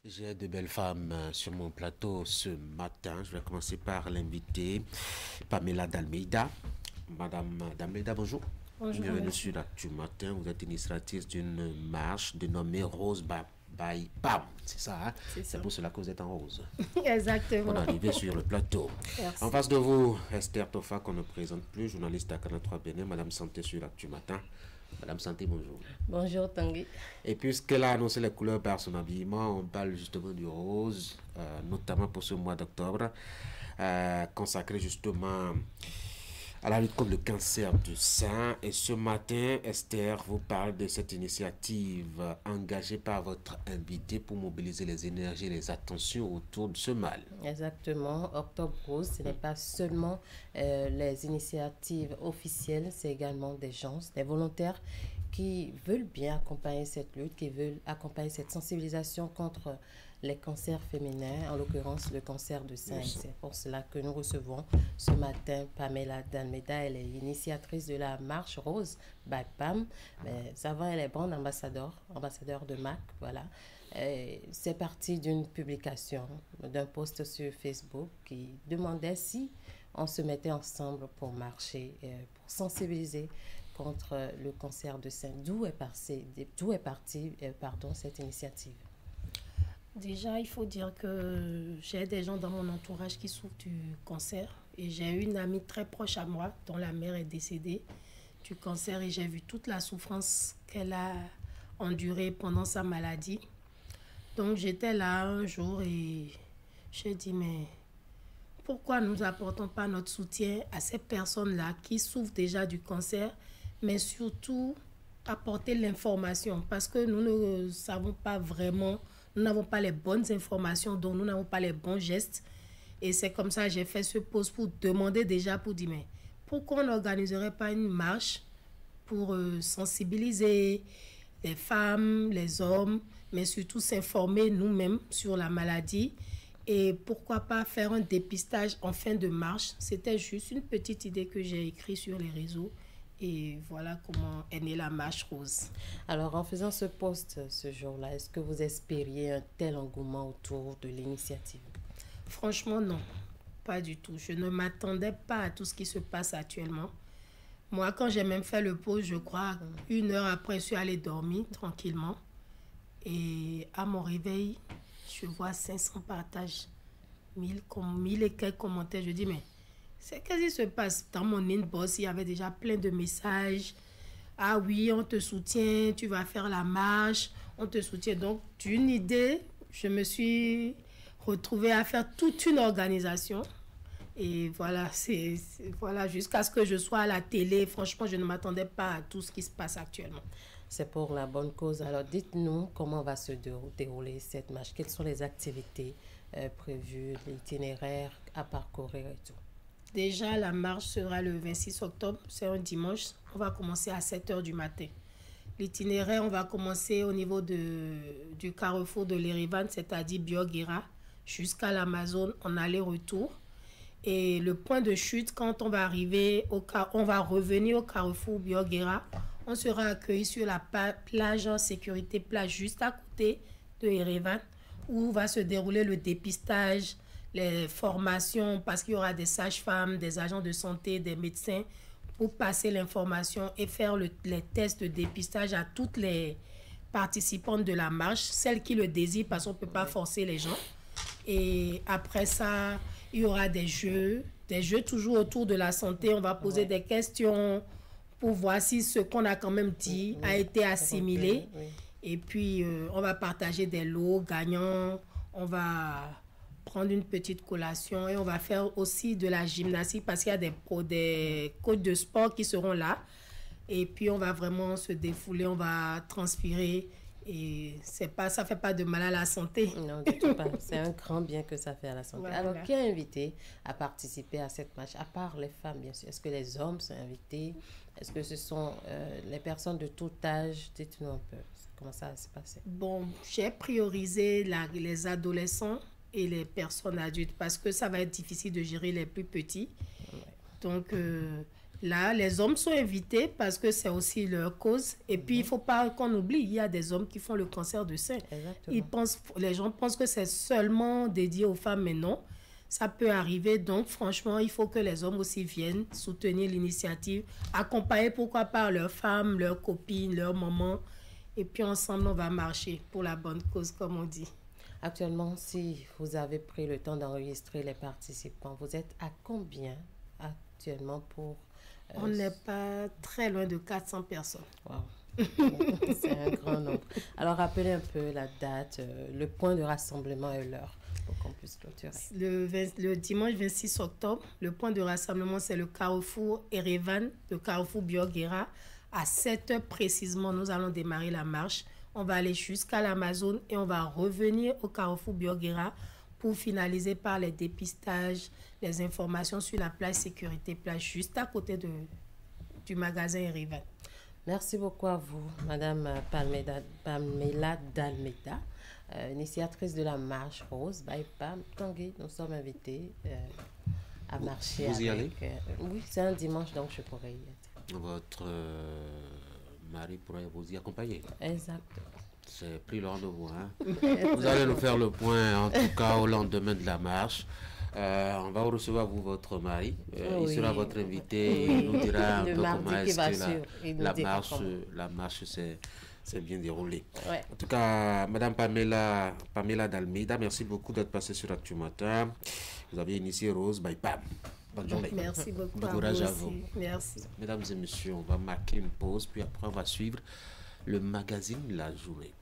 J'ai de belles femmes sur mon plateau ce matin. Je vais commencer par l'inviter Pamela Dalmeida. Madame Dalmeida, bonjour. Bonjour, Bienvenue merci. sur l'Actu Matin. Vous êtes initiatrice d'une marche dénommée Rose by Pam. C'est ça, hein? C'est C'est ça. pour cela que vous êtes en rose. On est Exactement. arrivé sur le plateau. En Merci. face de vous, Esther Tofa, qu'on ne présente plus, journaliste à Canal 3 Bénin, Madame Santé sur l'Actu Matin. Madame Santé, bonjour. Bonjour, Tanguy. Et puisqu'elle a annoncé les couleurs par son habillement, on parle justement du rose, notamment pour ce mois d'octobre, consacré justement à la lutte contre le cancer du sein. Et ce matin, Esther vous parle de cette initiative engagée par votre invité pour mobiliser les énergies et les attentions autour de ce mal. Exactement. Octobre Rose, ce n'est pas seulement les initiatives officielles, c'est également des gens, des volontaires qui veulent bien accompagner cette lutte, qui veulent accompagner cette sensibilisation contre les cancers féminins, en l'occurrence le cancer du sein. C'est pour cela que nous recevons ce matin Pamela Dalmeida. Elle est initiatrice de la marche rose by Pam. Mais avant, elle est brand ambassadeur de MAC. Voilà. C'est parti d'une publication, d'un post sur Facebook qui demandait si on se mettait ensemble pour marcher, pour sensibiliser contre le cancer du sein. D'où est partie cette initiative? Déjà, il faut dire que j'ai des gens dans mon entourage qui souffrent du cancer. Et j'ai une amie très proche à moi dont la mère est décédée du cancer. Et j'ai vu toute la souffrance qu'elle a endurée pendant sa maladie. Donc j'étais là un jour et j'ai dit, mais pourquoi nous n'apportons pas notre soutien à ces personnes-là qui souffrent déjà du cancer, mais surtout apporter l'information parce que nous ne savons pas vraiment, nous n'avons pas les bonnes informations, donc nous n'avons pas les bons gestes. Et c'est comme ça que j'ai fait ce post pour demander déjà, pour dire, mais pourquoi on n'organiserait pas une marche pour sensibiliser les femmes, les hommes, mais surtout s'informer nous-mêmes sur la maladie. Et pourquoi pas faire un dépistage en fin de marche. C'était juste une petite idée que j'ai écrite sur les réseaux. Et voilà comment est née la marche rose. Alors, en faisant ce post ce jour-là, est-ce que vous espériez un tel engouement autour de l'initiative? Franchement, non. Pas du tout. Je ne m'attendais pas à tout ce qui se passe actuellement. Moi, quand j'ai même fait le post, je crois, 1 heure après, je suis allée dormir tranquillement. Et à mon réveil, je vois 500 partages, 1000 et quelques commentaires. Je dis, mais qu'est-ce qui se passe? Dans mon inbox, il y avait déjà plein de messages. Ah oui, on te soutient, tu vas faire la marche, on te soutient. Donc, d'une idée, je me suis retrouvée à faire toute une organisation. Et voilà, voilà, jusqu'à ce que je sois à la télé. Franchement, je ne m'attendais pas à tout ce qui se passe actuellement. C'est pour la bonne cause. Alors, dites-nous comment va se dérouler cette marche. Quelles sont les activités prévues, l'itinéraire à parcourir et tout? Déjà, la marche sera le 26 octobre. C'est un dimanche. On va commencer à 7 heures du matin. L'itinéraire, on va commencer au niveau du carrefour de l'Erivan, c'est-à-dire Bioguera, jusqu'à l'Amazone en aller-retour. Et le point de chute, quand on va arriver, on va revenir au carrefour Bioguera. On sera accueilli sur la plage en sécurité, plage juste à côté de Erevan, où va se dérouler le dépistage, les formations, parce qu'il y aura des sages-femmes, des agents de santé, des médecins, pour passer l'information et faire les tests de dépistage à toutes les participantes de la marche, celles qui le désirent, parce qu'on ne peut pas forcer les gens. Et après ça, il y aura des jeux toujours autour de la santé. On va poser des questions pour voir si ce qu'on a quand même dit a été assimilé. Et puis, on va partager des lots gagnants. On va prendre une petite collation et on va faire aussi de la gymnastique parce qu'il y a des coachs de sport qui seront là. Et puis, on va vraiment se défouler, on va transpirer. Et ça fait pas de mal à la santé. Non, du tout pas. C'est un grand bien que ça fait à la santé. Voilà. Alors, qui est invité à participer à cette marche? À part les femmes, bien sûr. Est-ce que les hommes sont invités? Est-ce que ce sont les personnes de tout âge? Dites-nous un peu comment ça va se passer. Bon, j'ai priorisé les adolescents et les personnes adultes parce que ça va être difficile de gérer les plus petits. Ouais. Donc, Là, les hommes sont invités parce que c'est aussi leur cause. Et puis, il ne faut pas qu'on oublie, il y a des hommes qui font le cancer du sein. Les gens pensent que c'est seulement dédié aux femmes, mais non. Ça peut arriver. Donc, franchement, il faut que les hommes aussi viennent soutenir l'initiative, accompagner, pourquoi pas, leurs femmes, leurs copines, leurs mamans. Et puis, ensemble, on va marcher pour la bonne cause, comme on dit. Actuellement, si vous avez pris le temps d'enregistrer les participants, vous êtes à combien actuellement pour... On n'est pas très loin de 400 personnes. Wow. C'est un grand nombre. Alors, rappelez un peu la date, le point de rassemblement et l'heure pour qu'on puisse clôturer. Le dimanche 26 octobre, le point de rassemblement, c'est le carrefour Erevan, le carrefour Bioguera. À 7 heures précisément, nous allons démarrer la marche. On va aller jusqu'à l'Amazone et on va revenir au carrefour Bioguera pour finaliser par les dépistages, les informations sur la plage sécurité plage, juste à côté du magasin Erevan. Merci beaucoup à vous, Madame Pamela Dalmeda, initiatrice de la marche rose. Pam Tanguy, nous sommes invités à marcher. Vous y allez? Oui, c'est un dimanche, donc je pourrais y être. Votre mari pourrait vous y accompagner. Exactement. C'est pris le rendez-vous. Hein? Vous allez nous faire le point, en tout cas, au lendemain de la marche. On va recevoir vous, votre mari. Il sera votre invité. Il nous dira un peu comment est-ce que la marche s'est bien déroulée. Ouais. En tout cas, Madame Pamela Dalmeda, merci beaucoup d'être passée sur Actu Matin. Vous avez initié Rose by Pam. Bonne journée. Merci beaucoup. Bon courage à vous. Merci. Mesdames et messieurs, on va marquer une pause, puis après on va suivre le magazine La Journée.